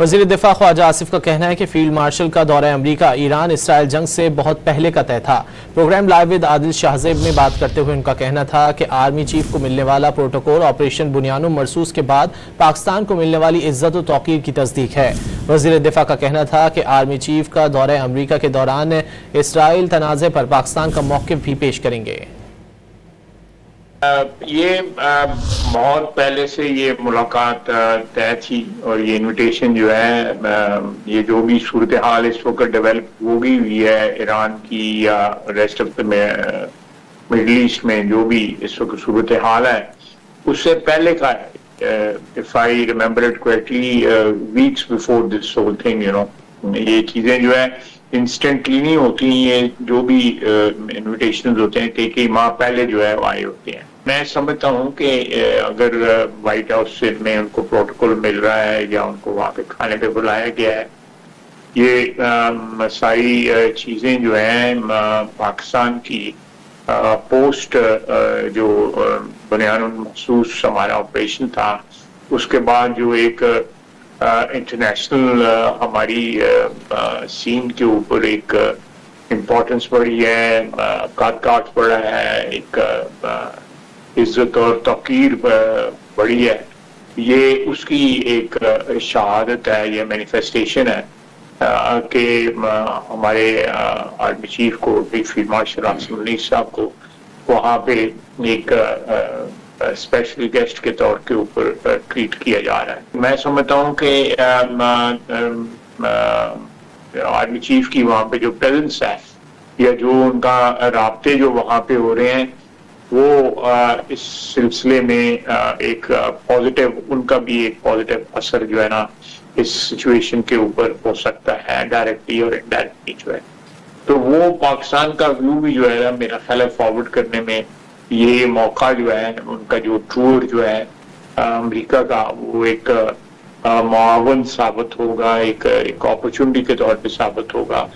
وزیر دفاع خواجہ آصف کا کہنا ہے کہ فیلڈ مارشل کا دورہ امریکہ ایران اسرائیل جنگ سے بہت پہلے کا طے تھا۔ پروگرام لائیو ود عادل شاہ زیب میں بات کرتے ہوئے ان کا کہنا تھا کہ آرمی چیف کو ملنے والا پروٹوکول آپریشن بنیان مرصوص کے بعد پاکستان کو ملنے والی عزت و توقیر کی تصدیق ہے۔ وزیر دفاع کا کہنا تھا کہ آرمی چیف کا دورہ امریکہ کے دوران اسرائیل تنازع پر پاکستان کا موقف بھی پیش کریں گے۔ یہ بہت پہلے سے یہ ملاقات طے تھی اور یہ انویٹیشن جو ہے یہ جو بھی صورتحال اس وقت ڈیولپ ہوگی ہوئی ہے ایران کی یا ریسٹ آف مڈل ایسٹ میں جو بھی اس وقت صورتحال ہے اس سے پہلے کا ہے۔ if I remember it correctly, weeks before this whole thing, یہ چیزیں جو ہے انسٹنٹلی نہیں ہوتی، یہ جو بھی انویٹیشنز ہوتے ہیں کئی ماہ پہلے جو ہے وہ آئے ہوتے ہیں۔ میں سمجھتا ہوں کہ اگر وائٹ ہاؤس سے میں ان کو پروٹوکول مل رہا ہے یا ان کو وہاں پہ کھانے پہ بلایا گیا ہے، یہ ساری چیزیں جو ہیں پاکستان کی پوسٹ جو بنیان مخصوص ہمارا آپریشن تھا اس کے بعد جو ایک انٹرنیشنل ہماری سین کے اوپر ایک امپورٹنس بڑھی ہے، کاٹ بڑھا ہے، ایک عزت اور توقیر بڑھی ہے، یہ اس کی ایک شہادت ہے، یہ مینیفیسٹیشن ہے کہ ہمارے آرمی چیف کو فیلڈ مارشل عاصم منیر صاحب کو وہاں پہ ایک اسپیشل گیسٹ کے طور کے اوپر ٹریٹ کیا جا رہا ہے۔ میں سمجھتا ہوں کہ آرمی چیف کی وہاں پہ جو پریزنس ہے یا جو ان کا رابطے جو وہاں پہ ہو رہے ہیں وہ اس سلسلے میں ایک پازیٹیو، ان کا بھی ایک پازیٹیو اثر جو ہے نا اس سچویشن کے اوپر ہو سکتا ہے ڈائریکٹلی اور انڈائریکٹلی جو ہے، تو وہ پاکستان کا ویو بھی جو ہے میرا خیال ہے فارورڈ کرنے میں یہ موقع جو ہے ان کا جو ٹور جو ہے امریکہ کا وہ ایک معاون ثابت ہوگا، ایک اپرچونٹی کے طور پہ ثابت ہوگا